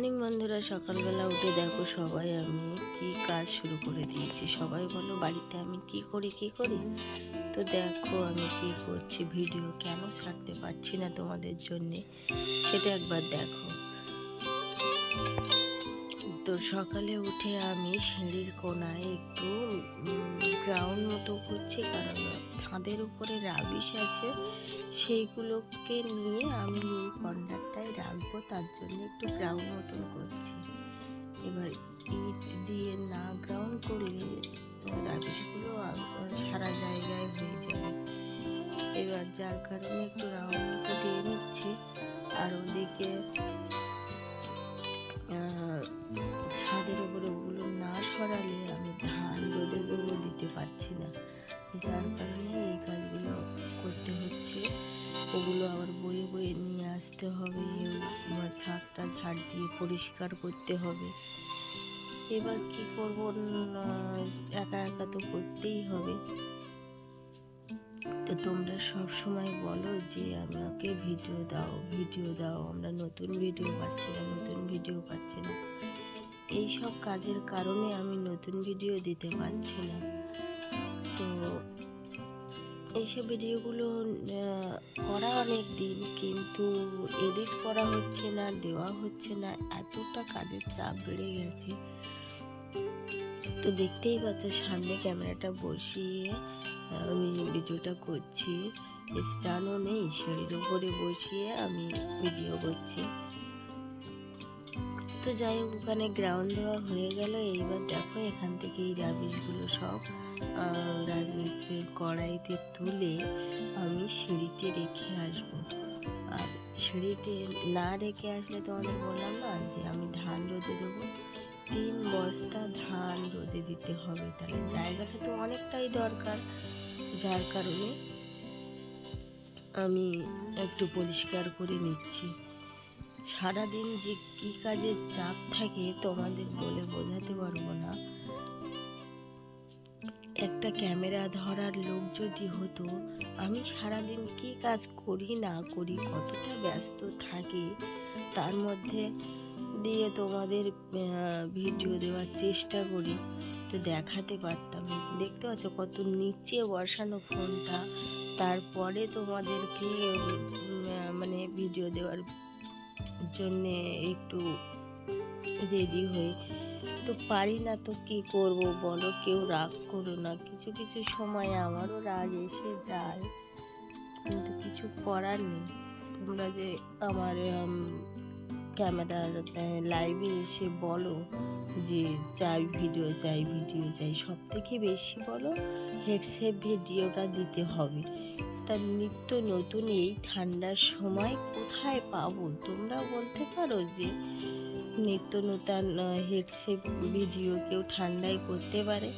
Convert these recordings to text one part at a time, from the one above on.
Morning বন্ধুরা, সকালবেলা উঠে দেখো সবাই আমি কি কাজ শুরু করে দিয়েছি। সবাই বলো বাড়িতে আমি কি করি। তো দেখো আমি কি করছি, ভিডিও কেন ছাড়তে পারছি না তোমাদের জন্যে সেটা একবার দেখো। তো সকালে উঠে আমি সিঁড়ির কোনায় একটু গ্রাউন্ড মতো করছি, কারণ ছাদের উপরে রাবিশ আছে, সেইগুলোকে নিয়ে আমি এই কর্নারটায় রাখবো, তার জন্য একটু গ্রাউন্ড মতন করছি। এবার ইট দিয়ে না গ্রাউন্ড করলে রাবিশগুলো সারা জায়গায় হয়ে যাবে। এবার যার কারণে একটু রাউন্ড মতো দিয়ে নিচ্ছি। আর ওদিকে ছাদের উপরে ওগুলো না সরালে আমি ধান রোদে দেবো দিতে পারছি না, যার কারণে এই কাজগুলো করতে হচ্ছে। ওগুলো আবার বয়ে বয়ে নিয়ে আসতে হবে, ছাদটা ঝাড় দিয়ে পরিষ্কার করতে হবে। এবার কি করবো, একা একা তো করতেই হবে। তো তোমরা সব সময় বলো যে আমাকে ভিডিও দাও, আমরা নতুন ভিডিও পাচ্ছি না। এই সব কাজের কারণে আমি নতুন ভিডিও দিতে পারছি না। তো এইসব ভিডিওগুলো করা অনেক দিন, কিন্তু এডিট করা হচ্ছে না, দেওয়া হচ্ছে না, এতটা কাজের চাপ বেড়ে গেছে। তো দেখতেই পাচ্ছ সামনে ক্যামেরাটা বসিয়ে আমি ভিডিওটা করছি, স্ট্যান্ডও নেই, সিঁড়ির উপরে বসিয়ে আমি ভিডিও করছি। তো যাই হোক, ওখানে গ্রাউন্ড দেওয়া হয়ে গেল। এইবার দেখো এখান থেকে এই রাবিশগুলো সব রাজমিস্ত্রির কড়াইতে তুলে আমি সিঁড়িতে রেখে আসবো। আর সিঁড়িতে না রেখে আসলে তোমাদের বললাম না যে আমি ধান রোদে দেবো, 3 বস্তা ধান রোদে দিতে হবে, তাহলে জায়গাটা তো অনেকটাই দরকার। যার কারণে আমি একটু পরিষ্কার করে নিচ্ছি। সারাদিন যে কী কাজের চাপ থাকে তোমাদের বলে বোঝাতে পারবো না। একটা ক্যামেরা ধরার লোক যদি হতো, আমি সারাদিন কি কাজ করি না করি, কতটা ব্যস্ত থাকি, তার মধ্যে দিয়ে তোমাদের ভিডিও দেওয়ার চেষ্টা করি, তো দেখাতে পারতাম। দেখতে পাচ্ছ কত নিচে বসানো ফোনটা, তারপরে তোমাদেরকে মানে ভিডিও দেওয়ার জন্যে একটু রেডি হই। তো পারি না তো কি করব বলো, কেউ রাগ করো না। কিছু সময় আমারও রাগ এসে যায়, কিন্তু কিছু করার নেই। তোমরা যে আমার ক্যামেরার লাইভে এসে বলো যে ভিডিও চাই, সব থেকে বেশি বলো হেডসেট ভিডিওটা দিতে হবে। তা নিত্য নতুন এই ঠান্ডার সময় কোথায় পাবো, তোমরা বলতে পারো যে নিত্য নতুন হেডসেট ভিডিও কেউ ঠান্ডায় করতে পারে?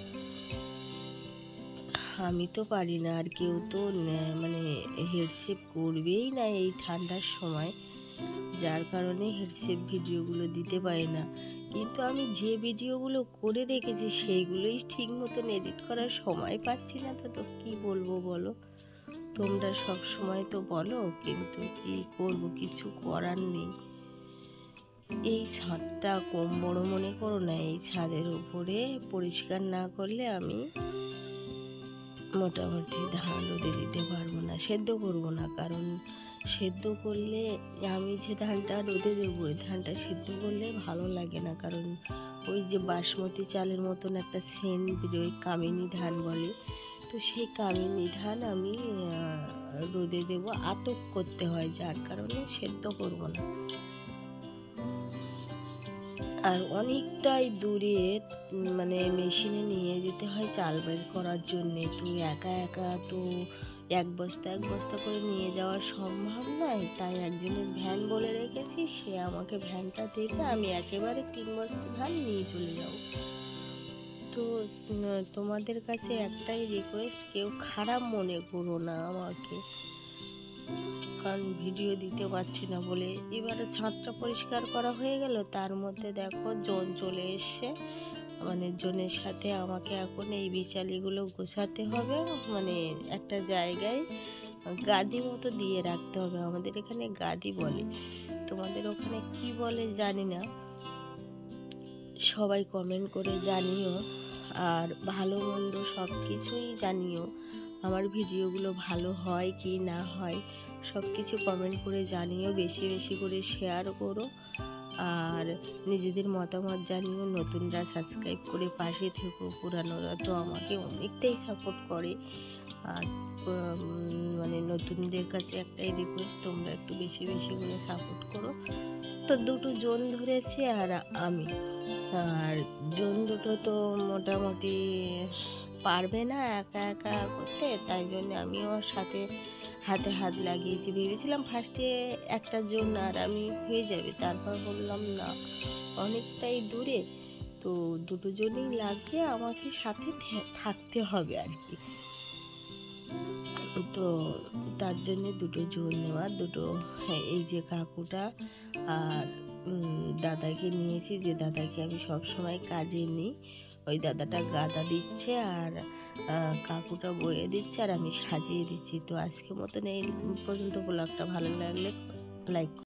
আমি তো পারি না, আর কেউ তো মানে হেডসেট করবেই না এই ঠান্ডার সময়, যার কারণে হেডসেট ভিডিওগুলো দিতে পারি না। কিন্তু আমি যে ভিডিওগুলো করে রেখেছি সেইগুলোই ঠিক মতন এডিট করার সময় পাচ্ছি না। তো কি বলবো বলো, তোমরা সব সময় তো বলো, কিন্তু কি করব, কিছু করার নেই। এই ছাদটা কম বড় মনে করো না, এই ছাদের উপরে পরিষ্কার না করলে আমি মোটামুটি ধান রোদে দিতে পারবো না, সেদ্ধ করবো না। কারণ সেদ্ধ করলে আমি যে ধানটা রোদে দেবো, ওই ধানটা সেদ্ধ করলে ভালো লাগে না, কারণ ওই যে বাসমতি চালের মতন একটা সেন্ট বেরোয়, কামিনী ধান বলে, তো সেই কামিনী ধান আমি রোদে দেবো, আতপ করতে হয়, যার কারণে সেদ্ধ করবো না। আর অনেকটাই দূরে মানে মেশিনে নিয়ে যেতে হয় চাল বের করার জন্যে। তো একা তো এক বস্তা করে নিয়ে যাওয়া সম্ভব নয়, তাই একজনের ভ্যান বলে রেখেছি, সে আমাকে ভ্যানটা দেবে, আমি একেবারে 3 বস্তা ধান নিয়ে চলে যাব। তো তোমাদের কাছে একটাই রিকোয়েস্ট, কেউ খারাপ মনে করো না আমাকে, কারণ ভিডিও দিতে পারছি না বলে। এবারে ছাদটা পরিষ্কার করা হয়ে গেল, তার মধ্যে দেখো জন চলে এসছে, মানে জনের সাথে আমাকে এখন এই বিচালিগুলো গোছাতে হবে, মানে একটা জায়গায় গাদি মতো দিয়ে রাখতে হবে। আমাদের এখানে গাদি বলে, তোমাদের ওখানে কি বলে জানি না। সবাই কমেন্ট করে জানিও, আর ভালো মন্দ সব কিছুই জানিও। আমার ভিডিওগুলো ভালো হয় কি না হয় সব কিছু কমেন্ট করে জানিও, বেশি বেশি করে শেয়ার করো, আর নিজেদের মতামত জানিও। নতুনরা সাবস্ক্রাইব করে পাশে থেকো, পুরানোরা তো আমাকে অনেকটাই সাপোর্ট করে। আর মানে নতুনদের কাছে একটাই রিকোয়েস্ট, তোমরা একটু বেশি বেশি করে সাপোর্ট করো। তো দুটো জন ধরেছি আর আমি, আর জন দুটো তো মোটামুটি পারবে না একা একা করতে, তাই জন্য আমিও সাথে হাতে হাত লাগিয়েছি। ভেবেছিলাম ফার্স্টে একটা জন আর আমি হয়ে যাবে, তারপর বললাম না, অনেকটাই দূরে, তো দুটো জনই লাগবে, আমাকে সাথে থাকতে হবে আর কি। তো তার জন্য দুটো জন নেওয়া, দুটো এই যে কাকুটা আর দাদাকে নিয়েছি, যে দাদাকে আমি সব সময় কাজে নিই। ওই দাদাটা গাদা দিচ্ছে আর কাকুটা বয়ে দিচ্ছে আর আমি সাজিয়ে দিচ্ছি। তো আজকে মতন এই পর্যন্ত ব্লগটা ভালো লাগলে লাইক